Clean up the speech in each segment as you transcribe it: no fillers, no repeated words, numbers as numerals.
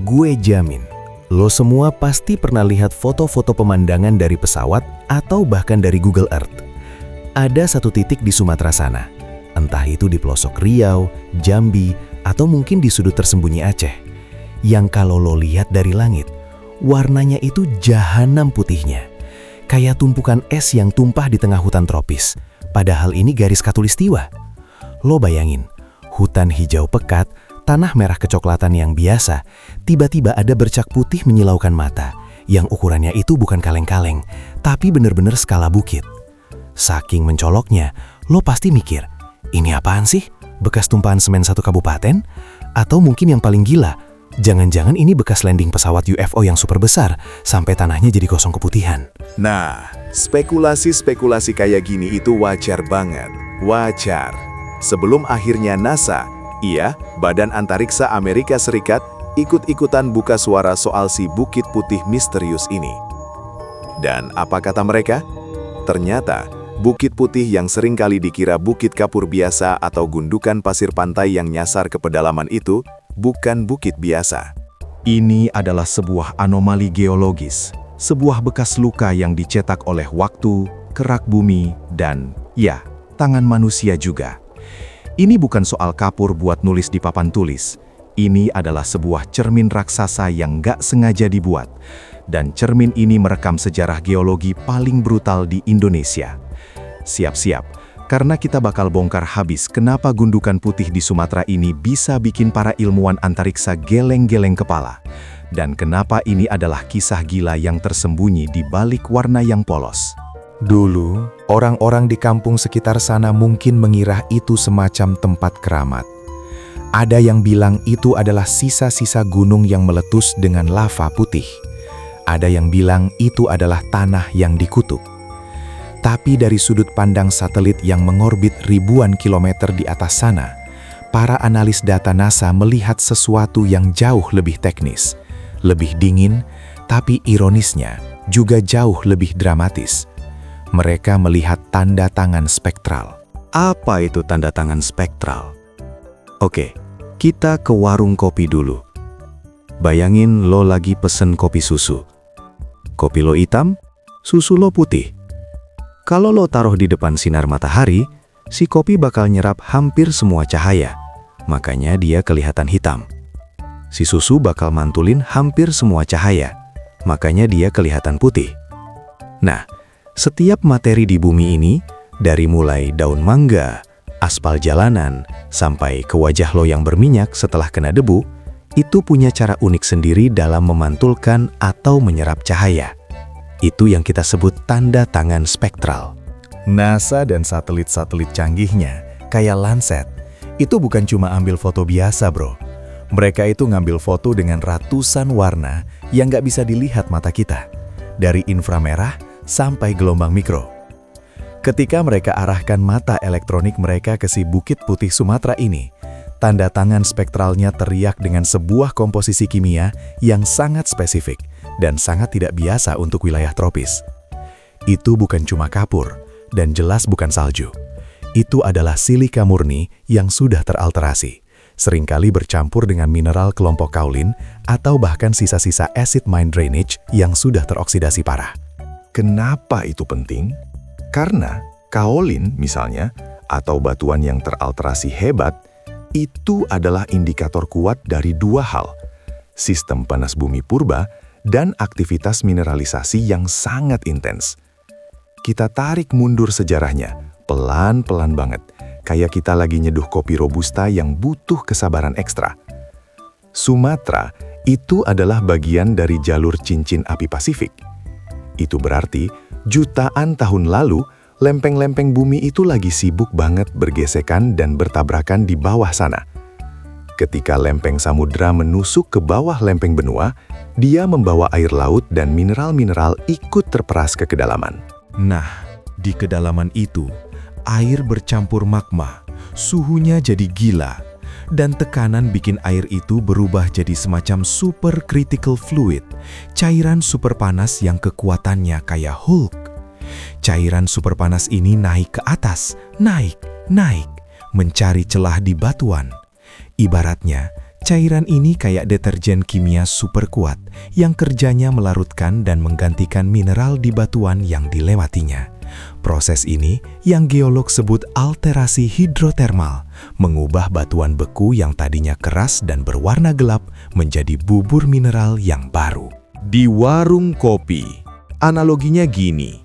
Gue jamin, lo semua pasti pernah lihat foto-foto pemandangan dari pesawat atau bahkan dari Google Earth. Ada satu titik di Sumatera sana, entah itu di pelosok Riau, Jambi, atau mungkin di sudut tersembunyi Aceh, yang kalau lo lihat dari langit, warnanya itu jahanam putihnya, kayak tumpukan es yang tumpah di tengah hutan tropis, padahal ini garis khatulistiwa. Lo bayangin, hutan hijau pekat, tanah merah kecoklatan yang biasa, tiba-tiba ada bercak putih menyilaukan mata, yang ukurannya itu bukan kaleng-kaleng, tapi bener-bener skala bukit. Saking mencoloknya, lo pasti mikir, ini apaan sih? Bekas tumpahan semen satu kabupaten? Atau mungkin yang paling gila, jangan-jangan ini bekas landing pesawat UFO yang super besar, sampai tanahnya jadi kosong keputihan. Nah, spekulasi-spekulasi kayak gini itu wajar banget. Wajar. Sebelum akhirnya NASA, Badan Antariksa Amerika Serikat, ikut-ikutan buka suara soal si Bukit Putih misterius ini. Dan apa kata mereka? Ternyata, Bukit Putih yang seringkali dikira bukit kapur biasa atau gundukan pasir pantai yang nyasar ke pedalaman itu, bukan bukit biasa. Ini adalah sebuah anomali geologis, sebuah bekas luka yang dicetak oleh waktu, kerak bumi, dan, tangan manusia juga. Ini bukan soal kapur buat nulis di papan tulis. Ini adalah sebuah cermin raksasa yang gak sengaja dibuat. Dan cermin ini merekam sejarah geologi paling brutal di Indonesia. Siap-siap, karena kita bakal bongkar habis kenapa gundukan putih di Sumatera ini bisa bikin para ilmuwan antariksa geleng-geleng kepala. Dan kenapa ini adalah kisah gila yang tersembunyi di balik warna yang polos. Dulu, orang-orang di kampung sekitar sana mungkin mengira itu semacam tempat keramat. Ada yang bilang itu adalah sisa-sisa gunung yang meletus dengan lava putih. Ada yang bilang itu adalah tanah yang dikutuk. Tapi dari sudut pandang satelit yang mengorbit ribuan kilometer di atas sana, para analis data NASA melihat sesuatu yang jauh lebih teknis, lebih dingin, tapi ironisnya juga jauh lebih dramatis. Mereka melihat tanda tangan spektral. Apa itu tanda tangan spektral? Oke, kita ke warung kopi dulu. Bayangin lo lagi pesen kopi susu. Kopi lo hitam, susu lo putih. Kalau lo taruh di depan sinar matahari, si kopi bakal nyerap hampir semua cahaya. Makanya dia kelihatan hitam. Si susu bakal mantulin hampir semua cahaya. Makanya dia kelihatan putih. Nah, setiap materi di bumi ini, dari mulai daun mangga, aspal jalanan, sampai ke wajah lo yang berminyak setelah kena debu, itu punya cara unik sendiri dalam memantulkan atau menyerap cahaya. Itu yang kita sebut tanda tangan spektral. NASA dan satelit-satelit canggihnya, kayak Landsat, itu bukan cuma ambil foto biasa, bro. Mereka itu ngambil foto dengan ratusan warna yang nggak bisa dilihat mata kita. Dari inframerah sampai gelombang mikro. Ketika mereka arahkan mata elektronik mereka ke si Bukit Putih Sumatera ini, tanda tangan spektralnya teriak dengan sebuah komposisi kimia yang sangat spesifik dan sangat tidak biasa untuk wilayah tropis. Itu bukan cuma kapur, dan jelas bukan salju. Itu adalah silika murni yang sudah teralterasi, seringkali bercampur dengan mineral kelompok kaolin atau bahkan sisa-sisa acid mine drainage yang sudah teroksidasi parah. Kenapa itu penting? Karena kaolin misalnya, atau batuan yang teralterasi hebat, itu adalah indikator kuat dari dua hal, sistem panas bumi purba dan aktivitas mineralisasi yang sangat intens. Kita tarik mundur sejarahnya, pelan-pelan banget, kayak kita lagi nyeduh kopi robusta yang butuh kesabaran ekstra. Sumatera itu adalah bagian dari jalur cincin api Pasifik. Itu berarti jutaan tahun lalu lempeng-lempeng bumi itu lagi sibuk banget bergesekan dan bertabrakan di bawah sana. Ketika lempeng samudra menusuk ke bawah lempeng benua, dia membawa air laut dan mineral-mineral ikut terperas ke kedalaman. Nah, di kedalaman itu, air bercampur magma, suhunya jadi gila, dan tekanan bikin air itu berubah jadi semacam supercritical fluid, cairan super panas yang kekuatannya kayak Hulk. Cairan super panas ini naik ke atas, naik, mencari celah di batuan. Ibaratnya, Cairan ini kayak deterjen kimia super kuat yang kerjanya melarutkan dan menggantikan mineral di batuan yang dilewatinya. Proses ini yang geolog sebut alterasi hidrotermal, mengubah batuan beku yang tadinya keras dan berwarna gelap menjadi bubur mineral yang baru. Di warung kopi, analoginya gini.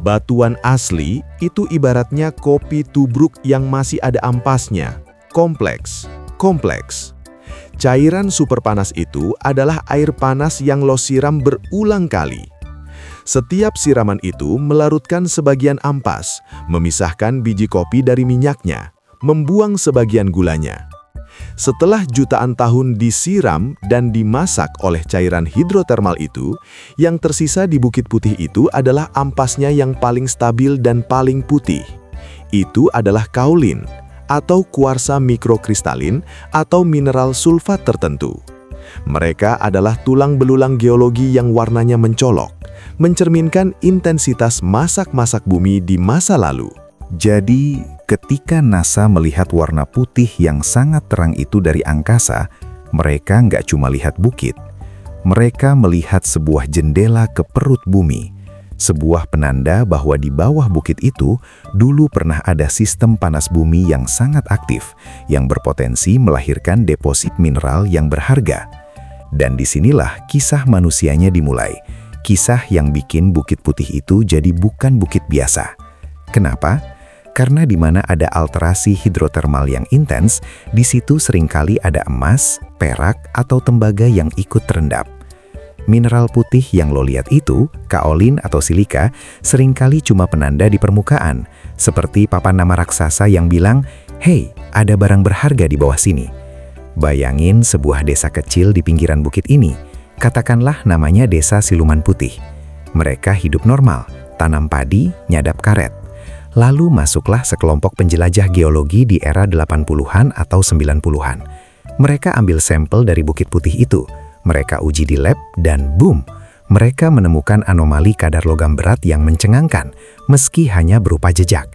Batuan asli itu ibaratnya kopi tubruk yang masih ada ampasnya. Kompleks. Cairan super panas itu adalah air panas yang lo siram berulang kali. Setiap siraman itu melarutkan sebagian ampas, memisahkan biji kopi dari minyaknya, membuang sebagian gulanya. Setelah jutaan tahun disiram dan dimasak oleh cairan hidrotermal itu, yang tersisa di Bukit Putih itu adalah ampasnya yang paling stabil dan paling putih. Itu adalah kaolin, atau kuarsa mikrokristalin, atau mineral sulfat tertentu. Mereka adalah tulang belulang geologi yang warnanya mencolok, mencerminkan intensitas masak-masak bumi di masa lalu. Jadi, ketika NASA melihat warna putih yang sangat terang itu dari angkasa, mereka nggak cuma lihat bukit. Mereka melihat sebuah jendela ke perut bumi, sebuah penanda bahwa di bawah bukit itu dulu pernah ada sistem panas bumi yang sangat aktif, yang berpotensi melahirkan deposit mineral yang berharga. Dan disinilah kisah manusianya dimulai, kisah yang bikin Bukit Putih itu jadi bukan bukit biasa. Kenapa? Karena di mana ada alterasi hidrotermal yang intens, di situ seringkali ada emas, perak, atau tembaga yang ikut terendap. Mineral putih yang lo lihat itu, kaolin atau silika, seringkali cuma penanda di permukaan, seperti papan nama raksasa yang bilang, "Hei, ada barang berharga di bawah sini." Bayangin sebuah desa kecil di pinggiran bukit ini, katakanlah namanya Desa Siluman Putih. Mereka hidup normal, tanam padi, nyadap karet. Lalu masuklah sekelompok penjelajah geologi di era 80-an atau 90-an. Mereka ambil sampel dari Bukit Putih itu, mereka uji di lab, dan boom! Mereka menemukan anomali kadar logam berat yang mencengangkan, meski hanya berupa jejak.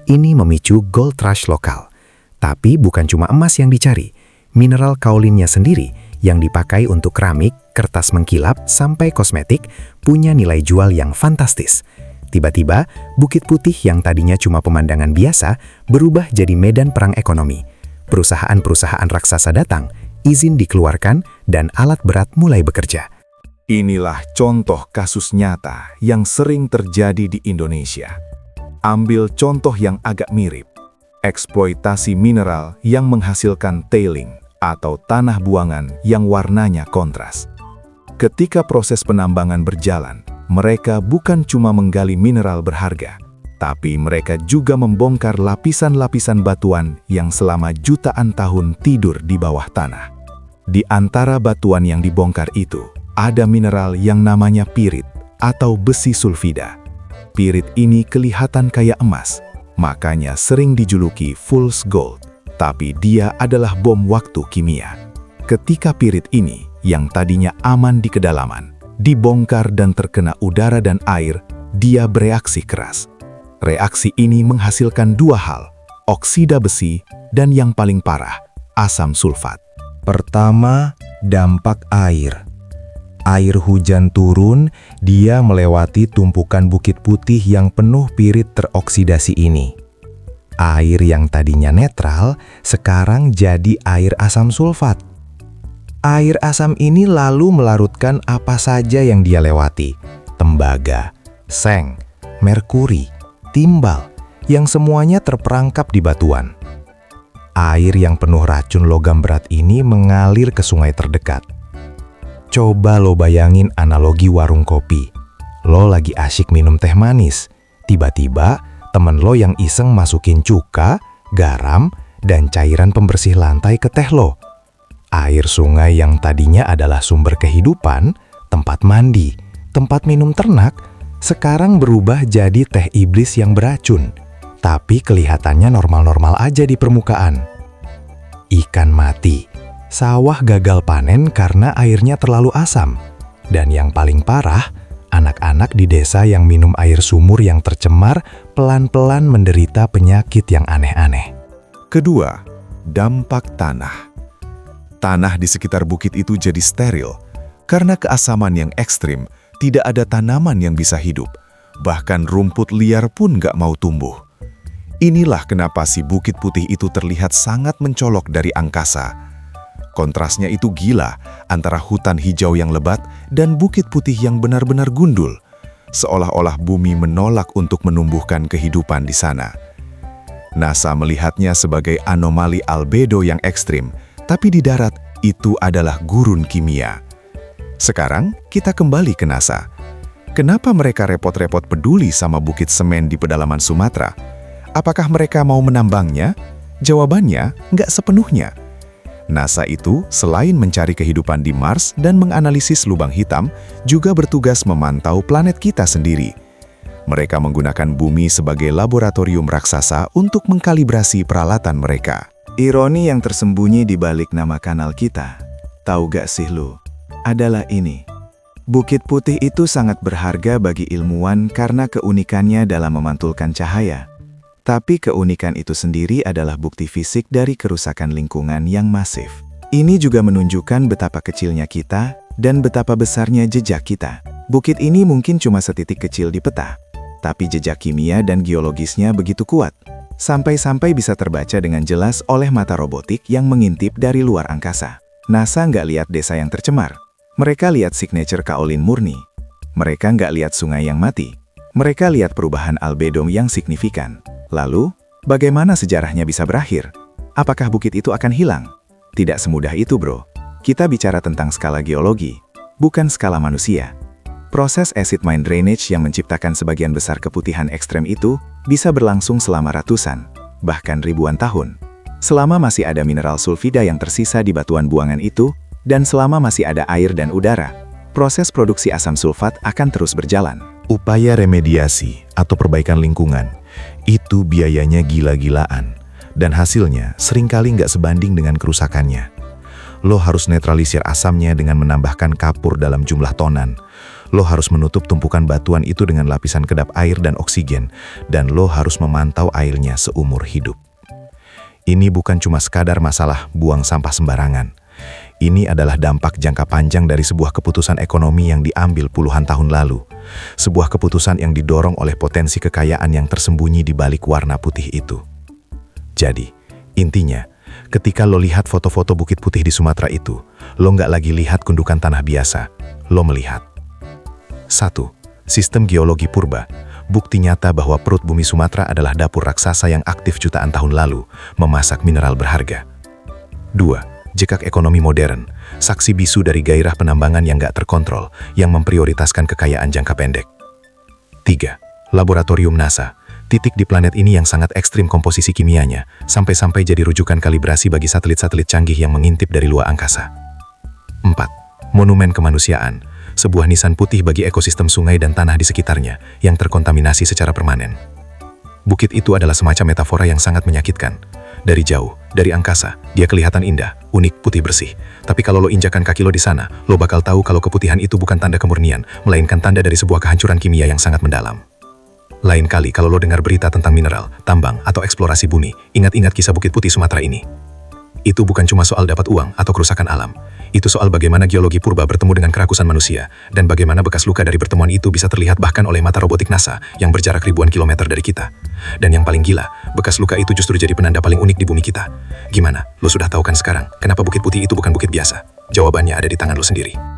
Ini memicu gold rush lokal. Tapi bukan cuma emas yang dicari. Mineral kaulinnya sendiri, yang dipakai untuk keramik, kertas mengkilap, sampai kosmetik, punya nilai jual yang fantastis. Tiba-tiba, Bukit Putih yang tadinya cuma pemandangan biasa berubah jadi medan perang ekonomi. Perusahaan-perusahaan raksasa datang, izin dikeluarkan, dan alat berat mulai bekerja. Inilah contoh kasus nyata yang sering terjadi di Indonesia. Ambil contoh yang agak mirip. Eksploitasi mineral yang menghasilkan tailing atau tanah buangan yang warnanya kontras. Ketika proses penambangan berjalan, mereka bukan cuma menggali mineral berharga, tapi mereka juga membongkar lapisan-lapisan batuan yang selama jutaan tahun tidur di bawah tanah. Di antara batuan yang dibongkar itu, ada mineral yang namanya pirit atau besi sulfida. Pirit ini kelihatan kayak emas, makanya sering dijuluki fool's gold, tapi dia adalah bom waktu kimia. Ketika pirit ini, yang tadinya aman di kedalaman, dibongkar dan terkena udara dan air, dia bereaksi keras. Reaksi ini menghasilkan dua hal, oksida besi dan yang paling parah, asam sulfat. Pertama, dampak air. Air hujan turun, dia melewati tumpukan Bukit Putih yang penuh pirit teroksidasi ini. Air yang tadinya netral, sekarang jadi air asam sulfat. Air asam ini lalu melarutkan apa saja yang dia lewati. Tembaga, seng, merkuri, timbal, yang semuanya terperangkap di batuan. Air yang penuh racun logam berat ini mengalir ke sungai terdekat. Coba lo bayangin analogi warung kopi. Lo lagi asyik minum teh manis. Tiba-tiba temen lo yang iseng masukin cuka, garam, dan cairan pembersih lantai ke teh lo. Air sungai yang tadinya adalah sumber kehidupan, tempat mandi, tempat minum ternak, sekarang berubah jadi teh iblis yang beracun. Tapi kelihatannya normal-normal aja di permukaan. Ikan mati, sawah gagal panen karena airnya terlalu asam. Dan yang paling parah, anak-anak di desa yang minum air sumur yang tercemar pelan-pelan menderita penyakit yang aneh-aneh. Kedua, dampak tanah. Tanah di sekitar bukit itu jadi steril. Karena keasaman yang ekstrim, tidak ada tanaman yang bisa hidup. Bahkan rumput liar pun gak mau tumbuh. Inilah kenapa si Bukit Putih itu terlihat sangat mencolok dari angkasa. Kontrasnya itu gila antara hutan hijau yang lebat dan Bukit Putih yang benar-benar gundul. Seolah-olah bumi menolak untuk menumbuhkan kehidupan di sana. NASA melihatnya sebagai anomali albedo yang ekstrim, tapi di darat itu adalah gurun kimia. Sekarang kita kembali ke NASA. Kenapa mereka repot-repot peduli sama bukit semen di pedalaman Sumatera? Apakah mereka mau menambangnya? Jawabannya, nggak sepenuhnya. NASA itu, selain mencari kehidupan di Mars dan menganalisis lubang hitam, juga bertugas memantau planet kita sendiri. Mereka menggunakan bumi sebagai laboratorium raksasa untuk mengkalibrasi peralatan mereka. Ironi yang tersembunyi di balik nama kanal kita, tahu gak sih lu? Adalah ini. Bukit Putih itu sangat berharga bagi ilmuwan karena keunikannya dalam memantulkan cahaya. Tapi keunikan itu sendiri adalah bukti fisik dari kerusakan lingkungan yang masif. Ini juga menunjukkan betapa kecilnya kita dan betapa besarnya jejak kita. Bukit ini mungkin cuma setitik kecil di peta, tapi jejak kimia dan geologisnya begitu kuat, sampai-sampai bisa terbaca dengan jelas oleh mata robotik yang mengintip dari luar angkasa. NASA nggak lihat desa yang tercemar. Mereka lihat signature kaolin murni. Mereka nggak lihat sungai yang mati. Mereka lihat perubahan albedo yang signifikan. Lalu, bagaimana sejarahnya bisa berakhir? Apakah bukit itu akan hilang? Tidak semudah itu, bro. Kita bicara tentang skala geologi, bukan skala manusia. Proses acid mine drainage yang menciptakan sebagian besar keputihan ekstrem itu bisa berlangsung selama ratusan, bahkan ribuan tahun. Selama masih ada mineral sulfida yang tersisa di batuan buangan itu, dan selama masih ada air dan udara, proses produksi asam sulfat akan terus berjalan. Upaya remediasi atau perbaikan lingkungan, itu biayanya gila-gilaan. Dan hasilnya seringkali nggak sebanding dengan kerusakannya. Lo harus netralisir asamnya dengan menambahkan kapur dalam jumlah tonan. Lo harus menutup tumpukan batuan itu dengan lapisan kedap air dan oksigen. Dan lo harus memantau airnya seumur hidup. Ini bukan cuma sekadar masalah buang sampah sembarangan. Ini adalah dampak jangka panjang dari sebuah keputusan ekonomi yang diambil puluhan tahun lalu. Sebuah keputusan yang didorong oleh potensi kekayaan yang tersembunyi di balik warna putih itu. Jadi, intinya, ketika lo lihat foto-foto Bukit Putih di Sumatera itu, lo nggak lagi lihat gundukan tanah biasa, lo melihat 1. Sistem geologi purba, bukti nyata bahwa perut bumi Sumatera adalah dapur raksasa yang aktif jutaan tahun lalu, memasak mineral berharga. 2. Jejak ekonomi modern, saksi bisu dari gairah penambangan yang nggak terkontrol, yang memprioritaskan kekayaan jangka pendek. 3. Laboratorium NASA, titik di planet ini yang sangat ekstrim komposisi kimianya, sampai-sampai jadi rujukan kalibrasi bagi satelit-satelit canggih yang mengintip dari luar angkasa. 4. Monumen kemanusiaan, sebuah nisan putih bagi ekosistem sungai dan tanah di sekitarnya, yang terkontaminasi secara permanen. Bukit itu adalah semacam metafora yang sangat menyakitkan. Dari jauh, dari angkasa, dia kelihatan indah, unik, putih bersih. Tapi kalau lo injakan kaki lo di sana, lo bakal tahu kalau keputihan itu bukan tanda kemurnian, melainkan tanda dari sebuah kehancuran kimia yang sangat mendalam. Lain kali kalau lo dengar berita tentang mineral, tambang, atau eksplorasi bumi, ingat-ingat kisah Bukit Putih Sumatera ini. Itu bukan cuma soal dapat uang atau kerusakan alam. Itu soal bagaimana geologi purba bertemu dengan kerakusan manusia, dan bagaimana bekas luka dari pertemuan itu bisa terlihat bahkan oleh mata robotik NASA yang berjarak ribuan kilometer dari kita. Dan yang paling gila, bekas luka itu justru jadi penanda paling unik di bumi kita. Gimana? Lo sudah tahu kan sekarang, kenapa Bukit Putih itu bukan bukit biasa? Jawabannya ada di tangan lo sendiri.